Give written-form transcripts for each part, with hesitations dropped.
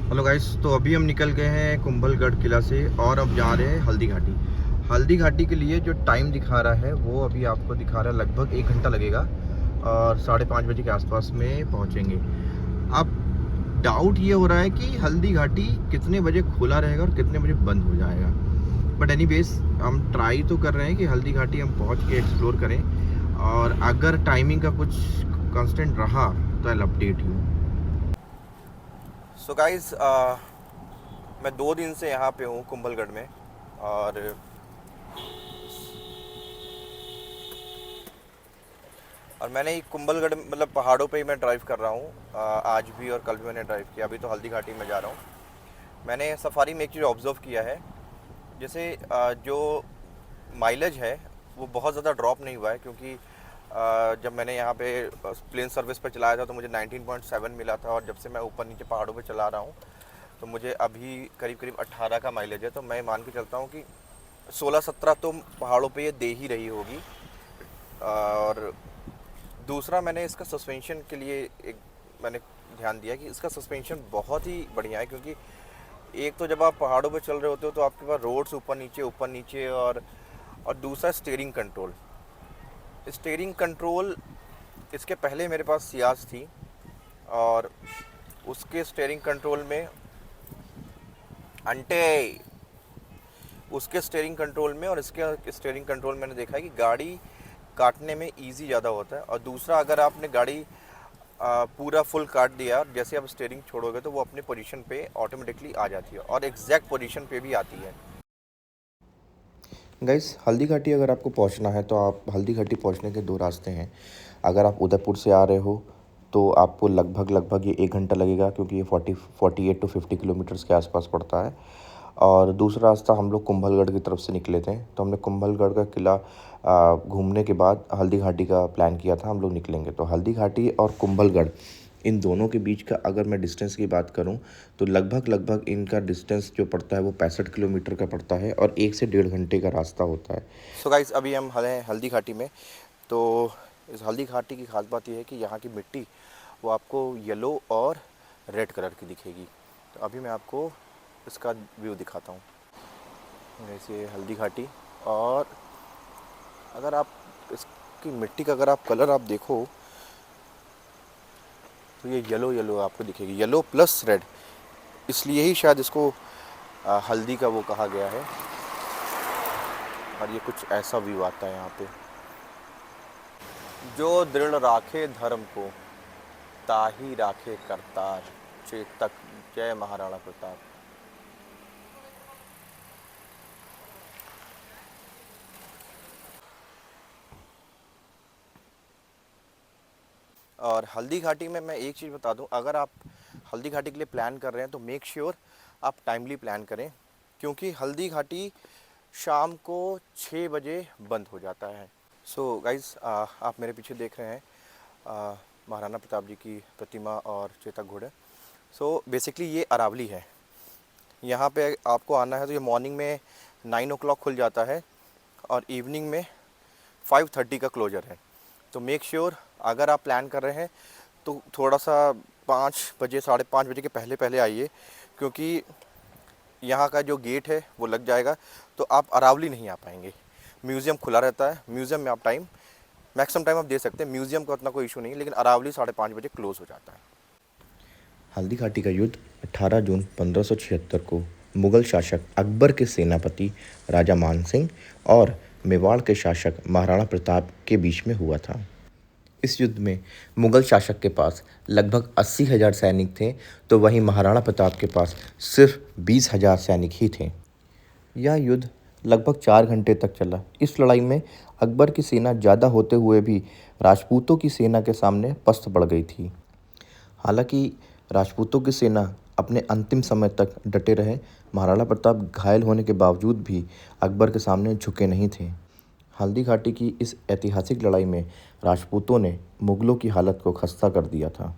Hello guys, तो अभी हम निकल गए हैं कुंभलगढ़ किला से और अब जा रहे हैं हल्दी घाटी। हल्दी घाटी के लिए जो टाइम दिखा रहा है वो अभी आपको दिखा रहा है लगभग 1 घंटा लगेगा और 5:30 बजे के आसपास में पहुंचेंगे। अब डाउट ये हो रहा है कि हल्दी घाटी कितने बजे खुला रहेगा और कितने बजे बंद हो जाएगा। बट एनीवेज हम ट्राई तो कर रहे हैं कि हल्दी घाटी हम पहुँच के एक्सप्लोर करें, और अगर टाइमिंग का कुछ कांस्टेंट रहा तो I update you. So guys, मैं 2 दिन से यहाँ पे हूँ कुंभलगढ़ में। और मैंने कुंभलगढ़ मतलब पहाड़ों पे ही मैं ड्राइव कर रहा हूँ। आज भी और कल भी मैंने ड्राइव किया। अभी तो हल्दी घाटी में जा रहा हूँ। मैंने सफारी में एक चीज़ ऑब्ज़र्व किया है, जैसे जो माइलेज है वो बहुत ज़्यादा ड्रॉप नहीं हुआ है, क्योंकि जब मैंने यहाँ पे प्लेन सर्विस पर चलाया था तो मुझे 19.7 मिला था, और जब से मैं ऊपर नीचे पहाड़ों पे चला रहा हूँ तो मुझे अभी करीब करीब 18 का माइलेज है। तो मैं मान के चलता हूँ कि 16-17 तो पहाड़ों पे ये दे ही रही होगी। और दूसरा, मैंने इसका सस्पेंशन के लिए एक मैंने ध्यान दिया कि इसका सस्पेंशन बहुत ही बढ़िया है, क्योंकि एक तो जब आप पहाड़ों पे चल रहे होते हो तो आपके पास रोड्स ऊपर नीचे, और दूसरा स्टेयरिंग कंट्रोल। इसके पहले मेरे पास सियाज थी, और उसके स्टेयरिंग कंट्रोल में अंटे उसके स्टेयरिंग कंट्रोल में और इसके स्टेयरिंग कंट्रोल मैंने देखा है कि गाड़ी काटने में इजी ज़्यादा होता है। और दूसरा, अगर आपने गाड़ी पूरा फुल काट दिया, जैसे आप स्टेयरिंग छोड़ोगे तो वो अपने पोजीशन पे ऑटोमेटिकली आ जाती है, और एग्जैक्ट पोजीशन पे भी आती है। गाइस, हल्दी घाटी अगर आपको पहुंचना है तो आप हल्दी घाटी पहुंचने के 2 रास्ते हैं। अगर आप उदयपुर से आ रहे हो तो आपको लगभग ये 1 घंटा लगेगा, क्योंकि ये 48 to 50 किलोमीटर्स के आसपास पड़ता है। और दूसरा रास्ता, हम लोग कुंभलगढ़ की तरफ से निकले थे, तो हमने कुंभलगढ़ का किला घूमने के बाद हल्दी घाटी का प्लान किया था हम लोग निकलेंगे। तो हल्दी घाटी और कुंभलगढ़, इन दोनों के बीच का अगर मैं डिस्टेंस की बात करूं तो लगभग इनका डिस्टेंस जो पड़ता है वो 65 किलोमीटर का पड़ता है, और 1 से 1.5 घंटे का रास्ता होता है। सो गाइस, अभी हम हैं हल्दी घाटी में। तो इस हल्दी घाटी की खास बात यह है कि यहाँ की मिट्टी वो आपको येलो और रेड कलर की दिखेगी। तो अभी मैं आपको इसका व्यू दिखाता हूँ। जैसे हल्दी घाटी, और अगर आप इसकी मिट्टी का अगर आप कलर आप देखो तो ये येलो येलो आपको दिखेगी, येलो प्लस रेड। इसलिए ही शायद इसको हल्दी का वो कहा गया है। और ये कुछ ऐसा व्यू आता है यहाँ पे। जो दृढ़ राखे धर्म को, ताही राखे करतार, चेतक। जय महाराणा प्रताप। और हल्दी घाटी में मैं एक चीज़ बता दूं, अगर आप हल्दी घाटी के लिए प्लान कर रहे हैं तो मेक श्योर आप टाइमली प्लान करें, क्योंकि हल्दी घाटी शाम को 6 बजे बंद हो जाता है। सो गाइज़, आप मेरे पीछे देख रहे हैं महाराणा प्रताप जी की प्रतिमा और चेतक घोड़े। सो बेसिकली ये अरावली है। यहाँ पे आपको आना है तो ये मॉर्निंग में 9 o'clock खुल जाता है, और इवनिंग में 5:30 का क्लोजर है। तो मेक श्योर अगर आप प्लान कर रहे हैं तो थोड़ा सा 5 बजे 5:30 बजे के पहले पहले आइए, क्योंकि यहाँ का जो गेट है वो लग जाएगा तो आप अरावली नहीं आ पाएंगे। म्यूज़ियम खुला रहता है, म्यूज़ियम में आप मैक्सिमम टाइम आप दे सकते हैं, म्यूज़ियम का उतना कोई इशू नहीं है, लेकिन अरावली 5:30 बजे क्लोज़ हो जाता है। हल्दी घाटी का युद्ध 18 जून 1576 को मुगल शासक अकबर के सेनापति राजा मान सिंह और मेवाड़ के शासक महाराणा प्रताप के बीच में हुआ था। इस युद्ध में मुगल शासक के पास लगभग 80,000 सैनिक थे, तो वहीं महाराणा प्रताप के पास सिर्फ 20,000 सैनिक ही थे। यह युद्ध लगभग 4 घंटे तक चला। इस लड़ाई में अकबर की सेना ज़्यादा होते हुए भी राजपूतों की सेना के सामने पस्त पड़ गई थी। हालांकि राजपूतों की सेना अपने अंतिम समय तक डटे रहे। महाराणा प्रताप घायल होने के बावजूद भी अकबर के सामने झुके नहीं थे। हल्दी घाटी की इस ऐतिहासिक लड़ाई में राजपूतों ने मुगलों की हालत को खस्ता कर दिया था।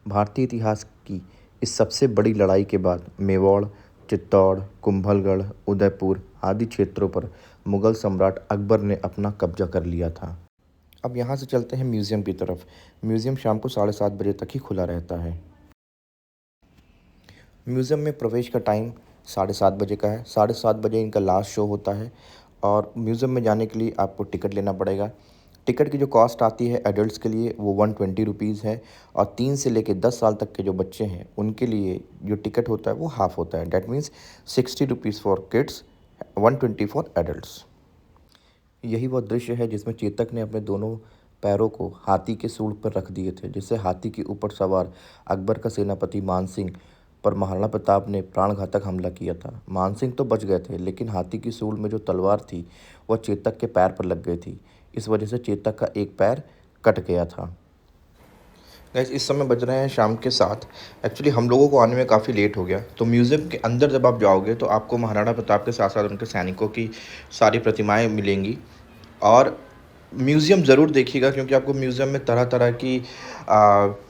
भारतीय इतिहास की इस सबसे बड़ी लड़ाई के बाद मेवाड़, चित्तौड़, कुंभलगढ़, उदयपुर आदि क्षेत्रों पर मुगल सम्राट अकबर ने अपना कब्जा कर लिया था। अब यहाँ से चलते हैं म्यूज़ियम की तरफ। म्यूज़ियम शाम को 7:30 बजे तक ही खुला रहता है। म्यूज़ियम में प्रवेश का टाइम 7:30 बजे का है। 7:30 बजे इनका लास्ट शो होता है और म्यूज़ियम में जाने के लिए आपको टिकट लेना पड़ेगा। टिकट की जो कॉस्ट आती है एडल्ट्स के लिए वो 120 रुपीज़ है और 3 से लेके 10 साल तक के जो बच्चे हैं उनके लिए जो टिकट होता है वो हाफ़ होता है। That means 60 rupees for kids, 120 for adults. यही वो दृश्य है जिसमें चेतक ने अपने दोनों पैरों को हाथी के सूंड पर रख दिए थे, जिससे हाथी के ऊपर सवार अकबर का सेनापति मानसिंह पर महाराणा प्रताप ने प्राणघातक हमला किया था। मानसिंह तो बच गए थे, लेकिन हाथी की सूंड में जो तलवार थी वह चेतक के पैर पर लग गई थी। इस वजह से चेतक का एक पैर कट गया था। गाइस इस समय बज रहे हैं शाम के 7। एक्चुअली हम लोगों को आने में काफ़ी लेट हो गया। तो म्यूज़ियम के अंदर जब आप जाओगे तो आपको महाराणा प्रताप के साथ साथ उनके सैनिकों की सारी प्रतिमाएं मिलेंगी। और म्यूज़ियम ज़रूर देखिएगा, क्योंकि आपको म्यूज़ियम में तरह तरह की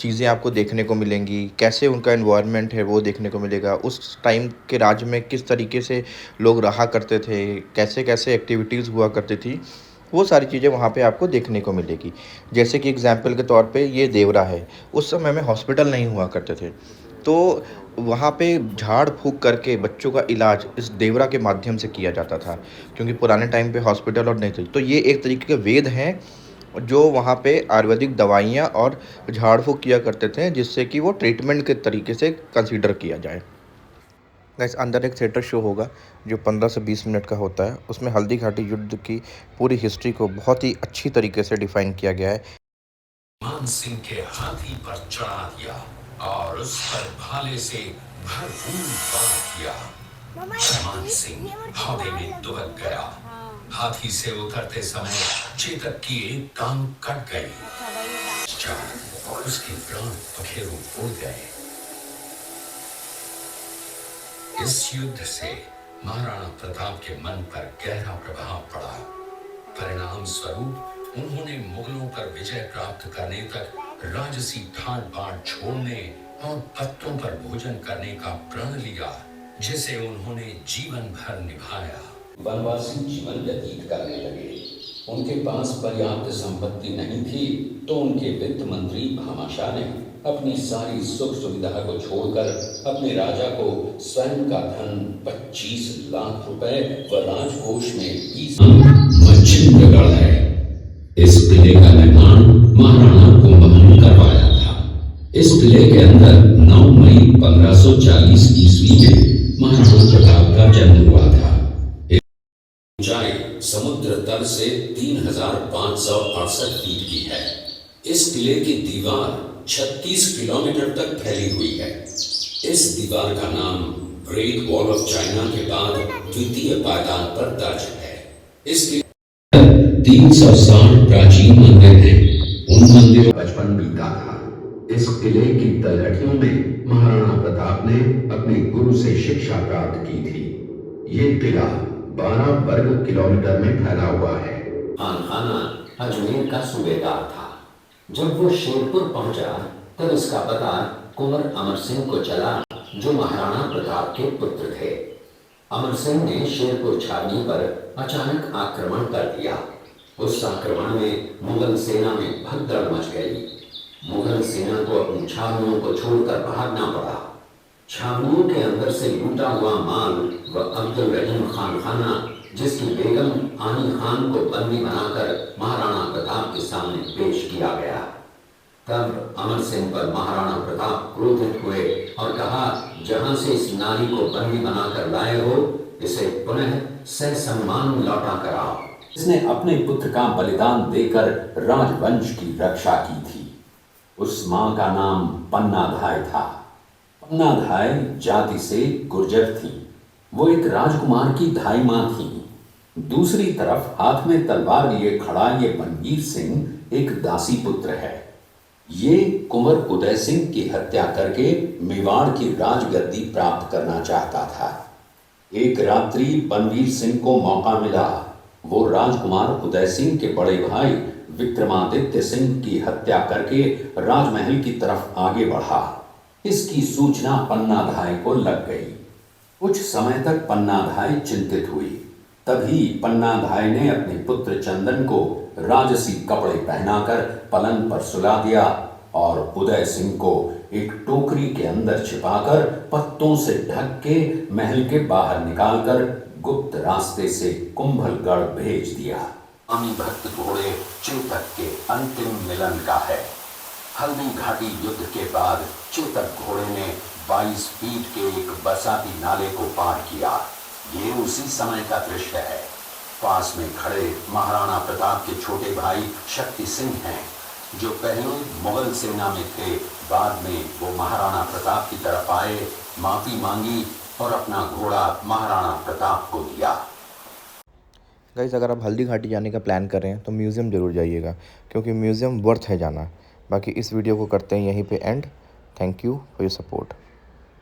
चीज़ें आपको देखने को मिलेंगी। कैसे उनका एनवायरनमेंट है वो देखने को मिलेगा। उस टाइम के राज्य में किस तरीके से लोग रहा करते थे, कैसे कैसे एक्टिविटीज़ हुआ करती थी, वो सारी चीज़ें वहाँ पे आपको देखने को मिलेगी। जैसे कि एग्ज़ाम्पल के तौर पे ये देवरा है। उस समय में हॉस्पिटल नहीं हुआ करते थे, तो वहाँ पे झाड़ फूँक करके बच्चों का इलाज इस देवरा के माध्यम से किया जाता था, क्योंकि पुराने टाइम पे हॉस्पिटल और नहीं थे। तो ये एक तरीके के वेद हैं जो वहाँ पे आयुर्वेदिक दवाइयाँ और झाड़ फूँक किया करते थे, जिससे कि वो ट्रीटमेंट के तरीके से कंसीडर किया जाए। गाइस अंदर एक थिएटर शो होगा जो 15 से 20 मिनट का होता है। उसमें हल्दी घाटी युद्ध की पूरी हिस्ट्री को बहुत ही अच्छी तरीके से डिफाइन किया गया है। मान सिंह के हाथी पर चढ़ा दिया और उस पर भाले से भरपूर वार किया। मान सिंह हौदे में दुबक गया। हाथी से उतरते समय चेतक की एक टांग कट गई और उसके प्राण पखेरु उड़ गए। इस युद्ध से महाराणा प्रताप के मन पर गहरा प्रभाव पड़ा। परिणाम स्वरूप उन्होंने मुगलों पर विजय प्राप्त करने तक राजसी ठाट बाट छोड़ने और पत्तों पर भोजन करने का प्रण लिया, जिसे उन्होंने जीवन भर निभाया। वनवासी जीवन व्यतीत करने लगे। उनके पास पर्याप्त संपत्ति नहीं थी, तो उनके वित्त मंत्री भामाशाह ने अपनी सारी सुख सुविधा को छोड़कर अपने राजा को स्वयं का धन 25 लाख रुपए व राजकोष में 20 मच्छिंद्रगढ़ है। इस किले का निर्माण महाराणा कुंभकर्ण करवाया था। इस किले के अंदर 9 मई 1540 ईस्वी में महाराणा प्रताप का जन्म हुआ था। ऊंचाई समुद्र तल से 3568 फीट की है। इस किले की दीवार 36 किलोमीटर तक फैली हुई है। इस दीवार का नाम ग्रेट वॉल ऑफ चाइना के बाद द्वितीय पायदान पर दर्ज है। इस किले 360 प्राचीन मंदिर हैं। उन मंदिरों का बचपन बीता था। इस किले की तलहटियों में महाराणा प्रताप ने अपने गुरु से शिक्षा प्राप्त की थी। ये किला 12 वर्ग किलोमीटर में फैला हुआ है। खाना अजमेर का सूबेदार था। जब वो शेरपुर पहुंचा तब इसका पता कुंवर अमर सिंह को चला, जो महाराणा प्रताप के पुत्र थे। अमर सिंह ने शेरपुर छावनी पर अचानक आक्रमण कर दिया। उस आक्रमण में मुगल सेना में भगदड़ मच गई। मुगल सेना को अपनी छावनियों को छोड़कर भागना पड़ा। छावनियों के अंदर से लूटा हुआ माल व अब्दुल रहीम खान खाना, जिसकी बेगम आनी खान को बंदी बनाकर महाराणा प्रताप के सामने पेश किया गया। तब अमर सिंह पर महाराणा प्रताप क्रोधित हुए और कहा, जहां से इस नारी को बंदी बनाकर लाए हो, इसे पुनः ससम्मान लौटा कराओ। इसने अपने पुत्र का बलिदान देकर राजवंश की रक्षा की थी। उस मां का नाम पन्नाधाय था। पन्नाधाय जाति से गुर्जर थी। वो एक राजकुमार की धाई मां थी। दूसरी तरफ हाथ में तलवार लिए खड़ा ये बनवीर सिंह एक दासी पुत्र है। ये कुंवर उदय सिंह की हत्या करके मेवाड़ की राजगद्दी प्राप्त करना चाहता था। एक रात्रि बनवीर सिंह को मौका मिला। वो राजकुमार उदय सिंह के बड़े भाई विक्रमादित्य सिंह की हत्या करके राजमहल की तरफ आगे बढ़ा। इसकी सूचना पन्नाधाय को लग गई। कुछ समय तक पन्नाधाय चिंतित हुई। तभी पन्नाधाय ने अपने पुत्र चंदन को राजसी कपड़े पहनाकर पलंग पर सुला दिया और उदय सिंह को एक टोकरी के अंदर छिपाकर पत्तों से ढक के महल के बाहर निकालकर गुप्त रास्ते से कुंभलगढ़ भेज दिया। स्वामी भक्त घोड़े चेतक के अंतिम मिलन का है। हल्दी घाटी युद्ध के बाद चेतक घोड़े ने 22 फीट के एक बरसाती नाले को पार किया। ये उसी समय का दृश्य है। पास में खड़े महाराणा प्रताप के छोटे भाई शक्ति सिंह हैं, जो पहले मुगल सेना में थे। बाद में वो महाराणा प्रताप की तरफ आए, माफी मांगी और अपना घोड़ा महाराणा प्रताप को दिया। गाइस, अगर आप हल्दी घाटी जाने का प्लान कर रहे हैं तो म्यूज़ियम ज़रूर जाइएगा, क्योंकि म्यूज़ियम वर्थ है जाना। बाकी इस वीडियो को करते हैं यहीं पे and. Thank you for your support.